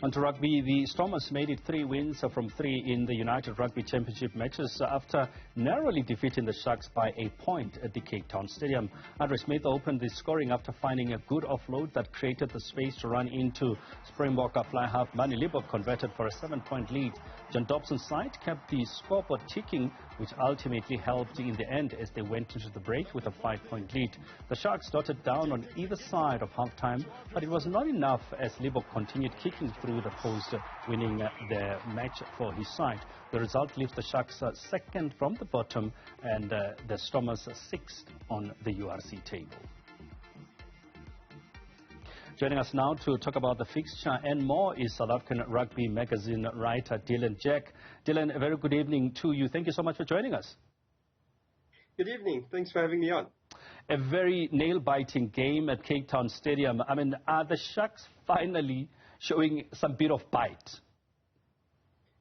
On to rugby, the Stormers made it 3 wins from 3 in the United Rugby Championship matches after narrowly defeating the Sharks by a point at the Cape Town Stadium. Andre Smith opened the scoring after finding a good offload that created the space to run into Springbok fly half Mani Libbok converted for a 7-point lead. John Dobson's side kept the scoreboard ticking, which ultimately helped in the end as they went into the break with a 5-point lead. The Sharks dotted down on either side of halftime, but it was not enough as Libbok continued kicking through the post, winning the match for his side. The result leaves the Sharks second from the bottom and the Stormers sixth on the URC table. Joining us now to talk about the fixture and more is South African Rugby Magazine writer Dylan Jack. Dylan, a very good evening to you. Thank you so much for joining us. Good evening. Thanks for having me on. A very nail-biting game at Cape Town Stadium. I mean, are the Sharks finally showing some bit of bite?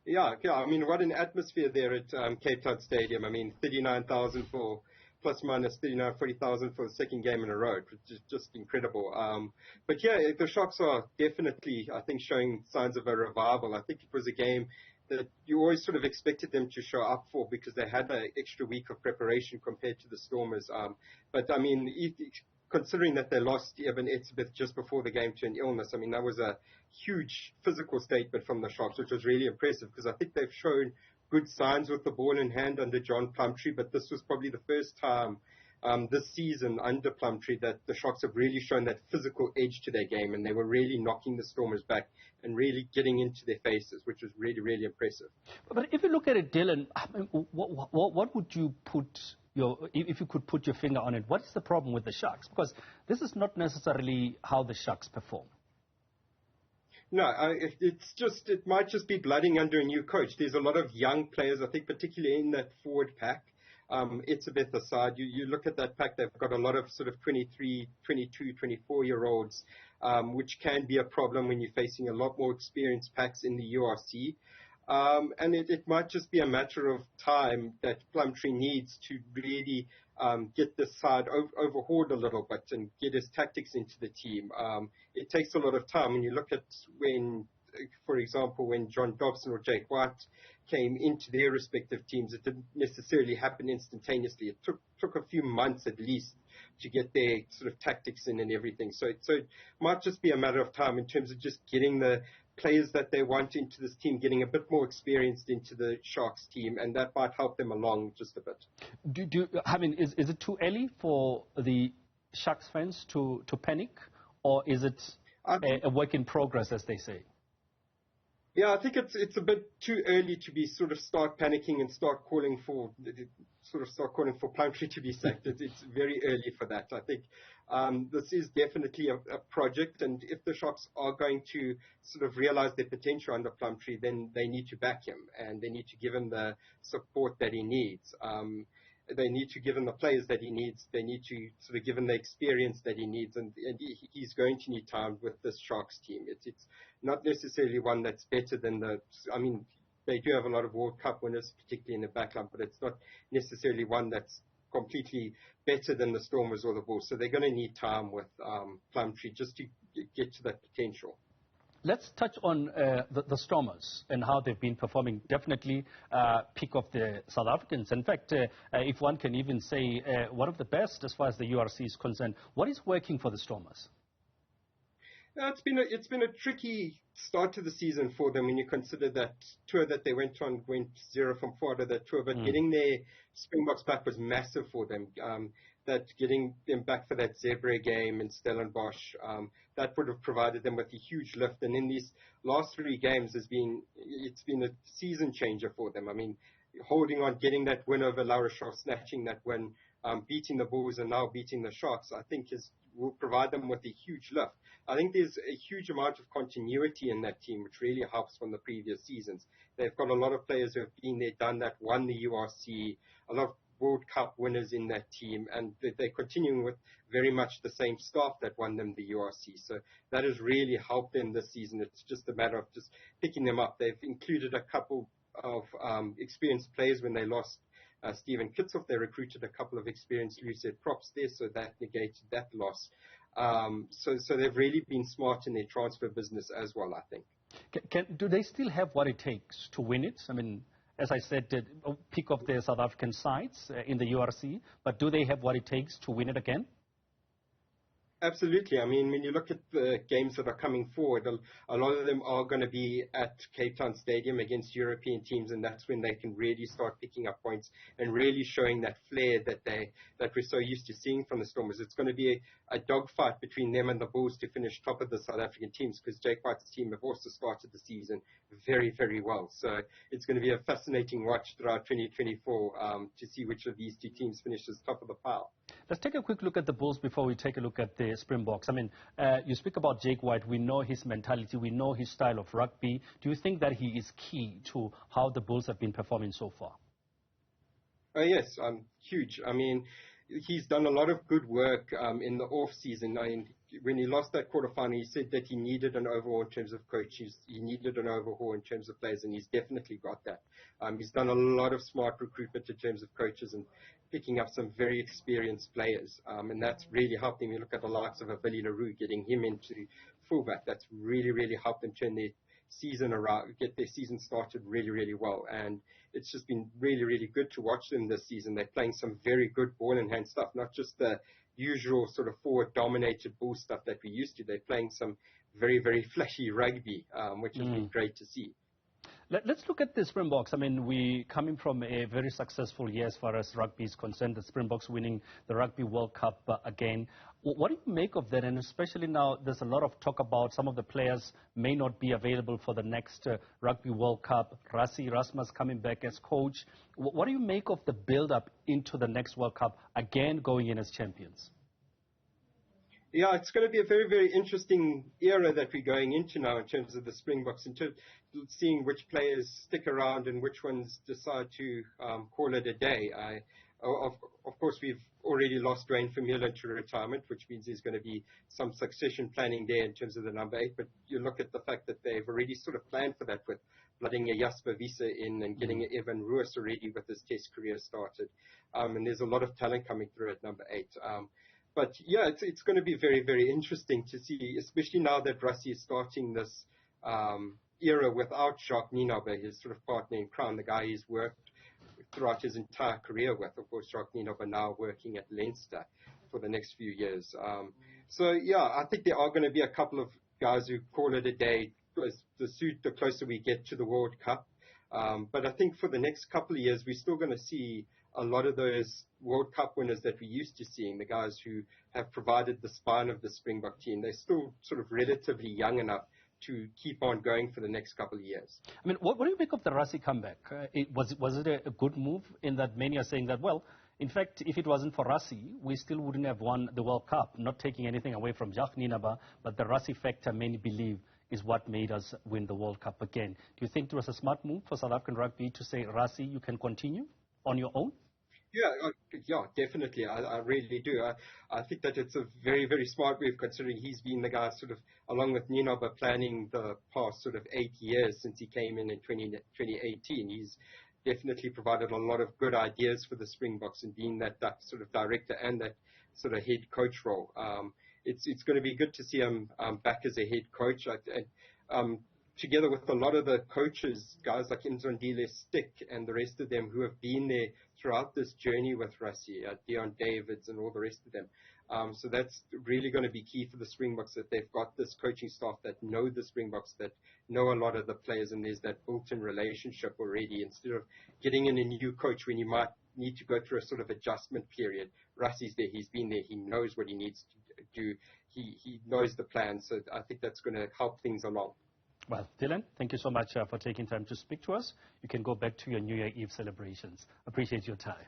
Yeah. I mean, what an atmosphere there at Cape Town Stadium. I mean, 39,000 for plus minus 40,000 for the second game in a row, which is just incredible. But yeah, the Sharks are definitely, I think, showing signs of a revival. I think it was a game that you always sort of expected them to show up for because they had an extra week of preparation compared to the Stormers. But I mean, considering that they lost Evan Etzebeth just before the game to an illness, I mean, that was a huge physical statement from the Sharks, which was really impressive because I think they've shown good signs with the ball in hand under John Plumtree, but this was probably the first time this season under Plumtree that the Sharks have really shown that physical edge to their game, and they were really knocking the Stormers back and really getting into their faces, which was really, really impressive. But if you look at it, Dylan, I mean, what would you put if you could put your finger on it, what's the problem with the Sharks? Because this is not necessarily how the Sharks perform. No, it might just be blooding under a new coach. There's a lot of young players, I think, particularly in that forward pack. Etzebeth aside, you look at that pack, they've got a lot of sort of 23, 22, 24-year-olds, which can be a problem when you're facing a lot more experienced packs in the URC. And it might just be a matter of time that Plumtree needs to really get this side overhauled a little bit and get his tactics into the team. It takes a lot of time. When you look at when, for example, when John Dobson or Jake White came into their respective teams, it didn't necessarily happen instantaneously. It took a few months at least to get their sort of tactics in and everything. So it might just be a matter of time in terms of just getting the players that they want into this team, getting a bit more experienced into the Sharks team, and that might help them along just a bit. I mean, is it too early for the Sharks fans to panic, or is it a work in progress, as they say? Yeah, I think it's a bit too early to be sort of start panicking and start calling for Plumtree to be sacked. It's very early for that. I think this is definitely a project, and if the Sharks are going to sort of realize their potential under Plumtree, then they need to back him and they need to give him the support that he needs. They need to give him the players that he needs. They need to sort of give him the experience that he needs. And he's going to need time with this Sharks team. It's not necessarily one that's better than they do have a lot of World Cup winners, particularly in the backline, but it's not necessarily one that's completely better than the Stormers or the Bulls. So they're going to need time with Plumtree just to get to that potential. Let's touch on the Stormers and how they've been performing. Definitely pick of the South Africans. In fact, if one can even say one of the best as far as the URC is concerned. What is working for the Stormers? It's been a tricky start to the season for them when you consider that tour that they went 0 from 4 out of that tour. But getting their Springboks back was massive for them. That getting them back for that Zebra game in Stellenbosch, that would have provided them with a huge lift. And in these last 3 games, it's been a season changer for them. I mean, holding on, getting that win over La Rochelle, snatching that win, beating the Bulls and now beating the Sharks, I think will provide them with a huge lift. I think there's a huge amount of continuity in that team, which really helps from the previous seasons. They've got a lot of players who have been there, done that, won the URC, a lot of World Cup winners in that team, and they're continuing with very much the same staff that won them the URC. So that has really helped them this season. It's just a matter of just picking them up. They've included a couple of experienced players when they lost Stephen Kitsoff. They recruited a couple of experienced loosehead props there, so that negated that loss. So they've really been smart in their transfer business as well, I think. Do they still have what it takes to win it? I mean, as I said, pick of the South African sides in the URC, but do they have what it takes to win it again? Absolutely. I mean, when you look at the games that are coming forward, a lot of them are going to be at Cape Town Stadium against European teams, and that's when they can really start picking up points and really showing that flair that we're so used to seeing from the Stormers. It's going to be a dogfight between them and the Bulls to finish top of the South African teams, because Jake White's team have also started the season very, very well. So it's going to be a fascinating watch throughout 2024 to see which of these two teams finishes top of the pile. Let's take a quick look at the Bulls before we take a look at the Springboks. I mean, you speak about Jake White. We know his mentality. We know his style of rugby. Do you think that he is key to how the Bulls have been performing so far? Yes, huge. I mean, he's done a lot of good work in the off-season. I mean, when he lost that quarterfinal, he said that he needed an overhaul in terms of coaches. He needed an overhaul in terms of players, and he's definitely got that. He's done a lot of smart recruitment in terms of coaches and picking up some very experienced players, and that's really helped him. You look at the likes of a Billy LaRue, getting him into fullback. That's really, really helped them turn their season around, get their season started really, really well. And it's just been really, really good to watch them this season. They're playing some very good ball in hand stuff, not just the usual sort of forward-dominated ball stuff that we used to. They're playing some very, very flashy rugby, which has been great to see. Let's look at the Springboks. I mean, we coming from a very successful year as far as rugby is concerned, the Springboks winning the Rugby World Cup again. What do you make of that? And especially now, there's a lot of talk about some of the players may not be available for the next Rugby World Cup. Rasmus coming back as coach. What do you make of the build-up into the next World Cup, again going in as champions? Yeah, it's going to be a very, very interesting era that we're going into now in terms of the Springboks, in terms of seeing which players stick around and which ones decide to call it a day. Of course, we've already lost Dwayne Vermeulen to retirement, which means there's going to be some succession planning there in terms of the number 8. But you look at the fact that they've already sort of planned for that with blooding a Jasper Wiese in and getting Evan Roos already with his test career started. And there's a lot of talent coming through at number 8. But yeah, it's going to be very, very interesting to see, especially now that Rassie is starting this era without Jacques Nienaber, his sort of partner in crime, the guy he's worked throughout his entire career with. Of course, Jacques Nienaber now working at Leinster for the next few years. So yeah, I think there are going to be a couple of guys who call it a day the closer we get to the World Cup. But I think for the next couple of years, we're still going to see a lot of those World Cup winners that we're used to seeing, the guys who have provided the spine of the Springbok team. They're still sort of relatively young enough to keep on going for the next couple of years. I mean, what do you make of the Rassie comeback? Was it a good move in that many are saying that, well, in fact, if it wasn't for Rassie, we still wouldn't have won the World Cup, not taking anything away from Jacques Nienaber, but the Rassie factor, many believe, is what made us win the World Cup again. Do you think it was a smart move for South African rugby to say, Rassie, you can continue on your own? Yeah, definitely. I really do. I think that it's a very, very smart move, considering he's been the guy sort of, along with Nienaber, planning the past sort of 8 years since he came in 2018. He's definitely provided a lot of good ideas for the Springboks, and being that sort of director and that sort of head coach role. It's going to be good to see him back as a head coach. Together with a lot of the coaches, guys like Mzondile Stick and the rest of them who have been there throughout this journey with Rassie, Dion Davids and all the rest of them. So that's really going to be key for the Springboks, that they've got this coaching staff that know the Springboks, that know a lot of the players, and there's that built-in relationship already, instead of getting in a new coach when you might need to go through a sort of adjustment period. Rassie's there, he's been there, he knows what he needs to do, he knows the plan, so I think that's going to help things along. Well, Dylan, thank you so much for taking time to speak to us. You can go back to your New Year Eve celebrations. Appreciate your time.